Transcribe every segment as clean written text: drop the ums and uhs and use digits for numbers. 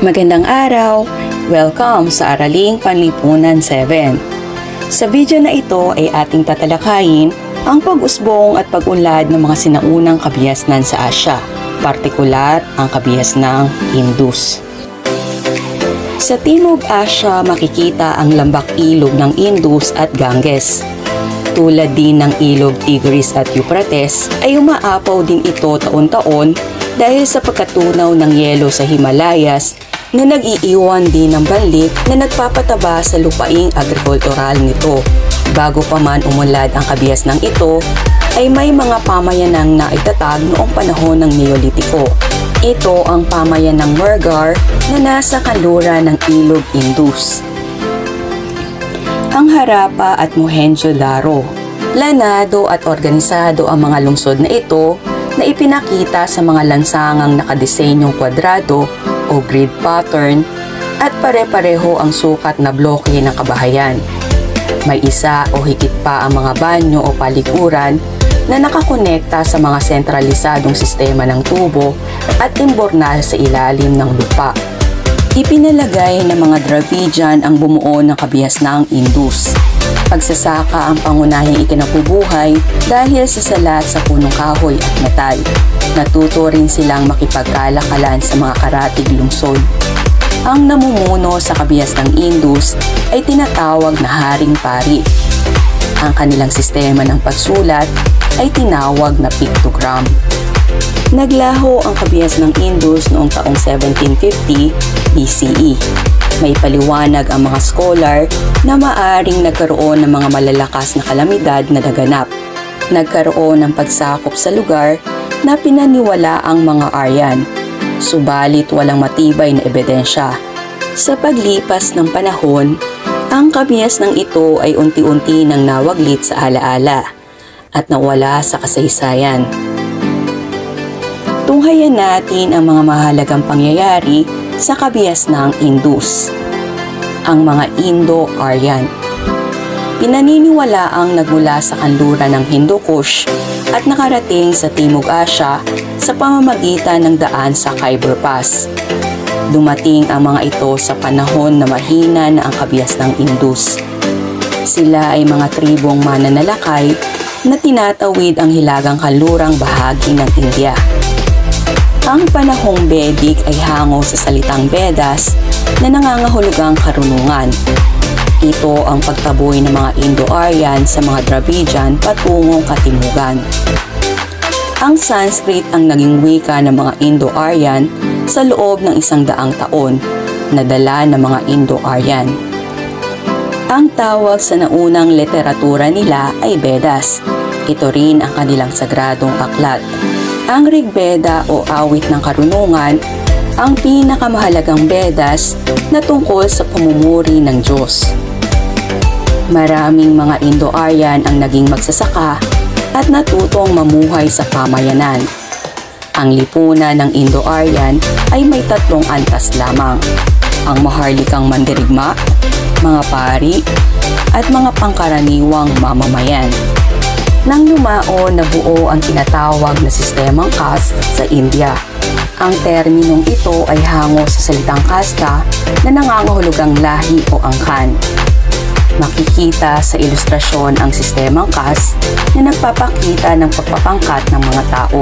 Magandang araw! Welcome sa Araling Panlipunan 7. Sa video na ito ay ating tatalakayin ang pag-usbong at pag-unlad ng mga sinaunang kabihasnan sa Asya, partikular ang kabihasnang Indus. Sa Timog Asya makikita ang lambak ilog ng Indus at Ganges. Tulad din ng ilog Tigris at Euphrates ay umaapaw din ito taon-taon dahil sa pagkatunaw ng yelo sa Himalayas na nag-iiwan din ng banlik na nagpapataba sa lupaing agrikultural nito. Bago pa man umunlad ang kabihasnang ito, ay may mga pamayanang naitatag noong panahon ng Neolitiko. Ito ang pamayanang Mehrgar na nasa kanluran ng ilog Indus. Ang Harappa at Mohenjo-daro. Planado at organisado ang mga lungsod na ito na ipinakita sa mga lansangang nakadesenyong kwadrado o grid pattern at pare-pareho ang sukat na bloke ng kabahayan. May isa o higit pa ang mga banyo o palikuran na nakakonekta sa mga sentralisadong sistema ng tubo at imbornal sa ilalim ng lupa. Ipinalagay ng mga Dravidian ang bumuo ng kabihasnang Indus. Pagsasaka ang pangunahing ikinabubuhay dahil sa salat sa punong kahoy at metal. Natuto rin silang makipagkalakalan sa mga karatig lungsod. Ang namumuno sa kabihasnang Indus ay tinatawag na Haring Pari. Ang kanilang sistema ng pagsulat ay tinawag na pictogram. Naglaho ang kabihasnang Indus noong taong 1750 BCE. May paliwanag ang mga scholar na maaring nagkaroon ng mga malalakas na kalamidad na naganap. Nagkaroon ng pagsakop sa lugar na pinaniwala ang mga Aryan, subalit walang matibay na ebidensya. Sa paglipas ng panahon, ang kabihasnang ito ay unti-unti nang nawaglit sa alaala at nawala sa kasaysayan. Tunghayan natin ang mga mahalagang pangyayari sa kabihasnang Indus. Ang mga Indo-Aryan. Pinaniniwalaang nagmula sa kanluran ng Hindu Kush at nakarating sa Timog Asya sa pamamagitan ng daan sa Khyber Pass. Dumating ang mga ito sa panahon na mahina na ang kabihasnang Indus. Sila ay mga tribong mananalakay na tinatawid ang hilagang kanlurang bahagi ng India. Ang panahong Vedic ay hango sa salitang Vedas na nangangahulugang karunungan. Ito ang pagtaboy ng mga Indo-Aryan sa mga Dravidian patungong katimugan. Ang Sanskrit ang naging wika ng mga Indo-Aryan sa loob ng 100 taon, nadala ng mga Indo-Aryan. Ang tawag sa naunang literatura nila ay Vedas. Ito rin ang kanilang sagradong aklat. Ang Rigveda o awit ng karunungan, ang pinakamahalagang Vedas na tungkol sa pamumuri ng Diyos. Maraming mga Indo-Aryan ang naging magsasaka at natutong mamuhay sa pamayanan. Ang lipunan ng Indo-Aryan ay may 3 antas lamang: ang maharlikang mandirigma, mga pari, at mga pangkaraniwang mamamayan. Nang lumao, nabuo ang tinatawag na sistemang caste sa India. Ang terminong ito ay hango sa salitang kasta na nangangahulugang lahi o angkan. Makikita sa ilustrasyon ang sistemang caste na nagpapakita ng pagpapangkat ng mga tao.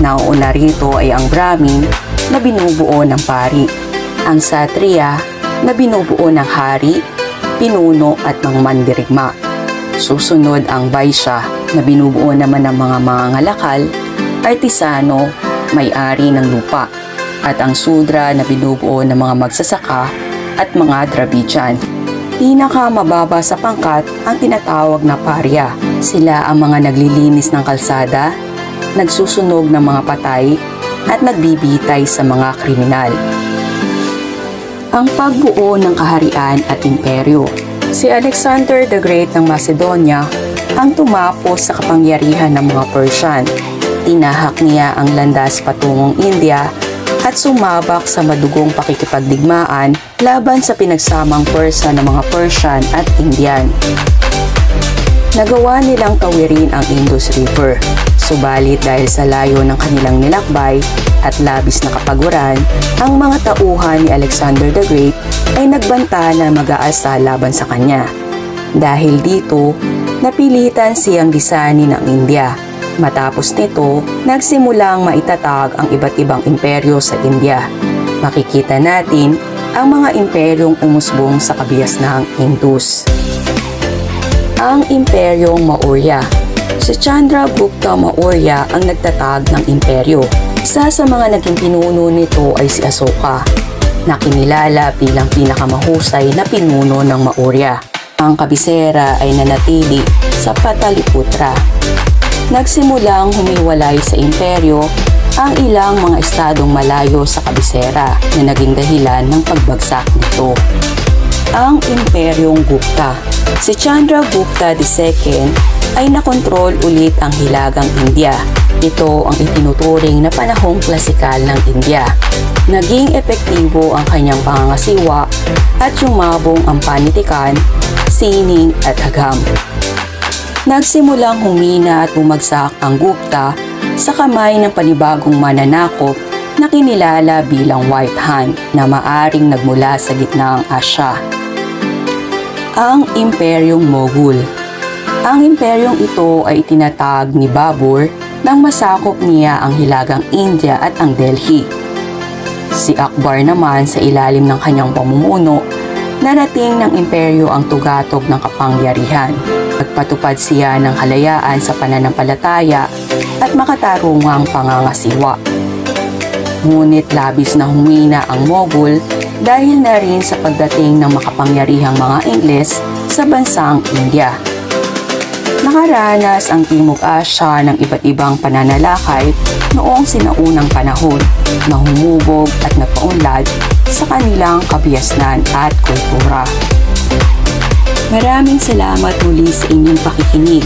Nauuna rito ay ang Brahmin na binubuo ng pari, ang Satriya na binubuo ng hari, pinuno at mga mandirigma. Susunod ang Vaishya na binubuo naman ng mga mangangalakal, artisano, may-ari ng lupa, at ang Sudra na binubuo ng mga magsasaka at mga Dravidian. Pinakamababa sa pangkat ang tinatawag na Parya. Sila ang mga naglilinis ng kalsada, nagsusunog ng mga patay, at nagbibitay sa mga kriminal. Ang pagbuo ng kaharian at imperyo. Si Alexander the Great ng Macedonia ang tumapos sa kapangyarihan ng mga Persian. Tinahak niya ang landas patungong India at sumabak sa madugong pakikipagdigmaan laban sa pinagsamang Persa ng mga Persian at Indian. Nagawa nilang tawirin ang Indus River, subalit dahil sa layo ng kanilang nilakbay, at labis na kapaguran, ang mga tauhan ni Alexander the Great ay nagbanta na mag-aasa laban sa kanya. Dahil dito, napilitan siyang lisanin ng India. Matapos nito, nagsimulang maitatag ang iba't ibang imperyo sa India. Makikita natin ang mga imperyong umusbong sa kabiasnahang Indus. Ang Imperyong Maurya. Si Chandragupta Maurya ang nagtatag ng imperyo. Isa sa mga naging pinuno nito ay si Asoka, na kinilala bilang pinakamahusay na pinuno ng Maurya. Ang kabisera ay nanatili sa Pataliputra. Nagsimulang humiwalay sa imperyo ang ilang mga estadong malayo sa kabisera na naging dahilan ng pagbagsak nito. Ang Imperyong Gupta. Si Chandragupta II ay nakontrol ulit ang Hilagang India. Ito ang itinuturing na panahong klasikal ng India. Naging epektibo ang kanyang pangangasiwa at yumabong ang panitikan, sining at agam. Nagsimulang humina at bumagsak ang Gupta sa kamay ng panibagong mananakop na kinilala bilang White Han na maaring nagmula sa gitnaang Asya. Ang Imperyong Mughal. Ang imperyong ito ay itinatag ni Babur nang masakop niya ang Hilagang India at ang Delhi. Si Akbar naman sa ilalim ng kanyang pamumuno, narating ng imperyo ang tugatog ng kapangyarihan. Nagpatupad siya ng kalayaan sa pananampalataya at makatarungang pangangasiwa. Ngunit labis na humina ang Mughal dahil na rin sa pagdating ng makapangyarihang mga Ingles sa bansang India. Nakaranas ang Timog Asya ng iba't ibang pananalakay noong sinaunang panahon na humubog at nagpaunlad sa kanilang kabiasnan at kultura. Maraming salamat muli sa inyong pakikinig.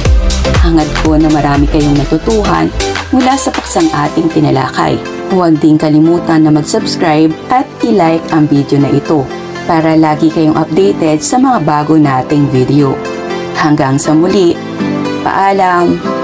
Hangad ko na marami kayong natutuhan mula sa paksang ating tinalakay. Huwag din kalimutan na mag-subscribe at i-like ang video na ito para lagi kayong updated sa mga bago nating video. Hanggang sa muli, paalam!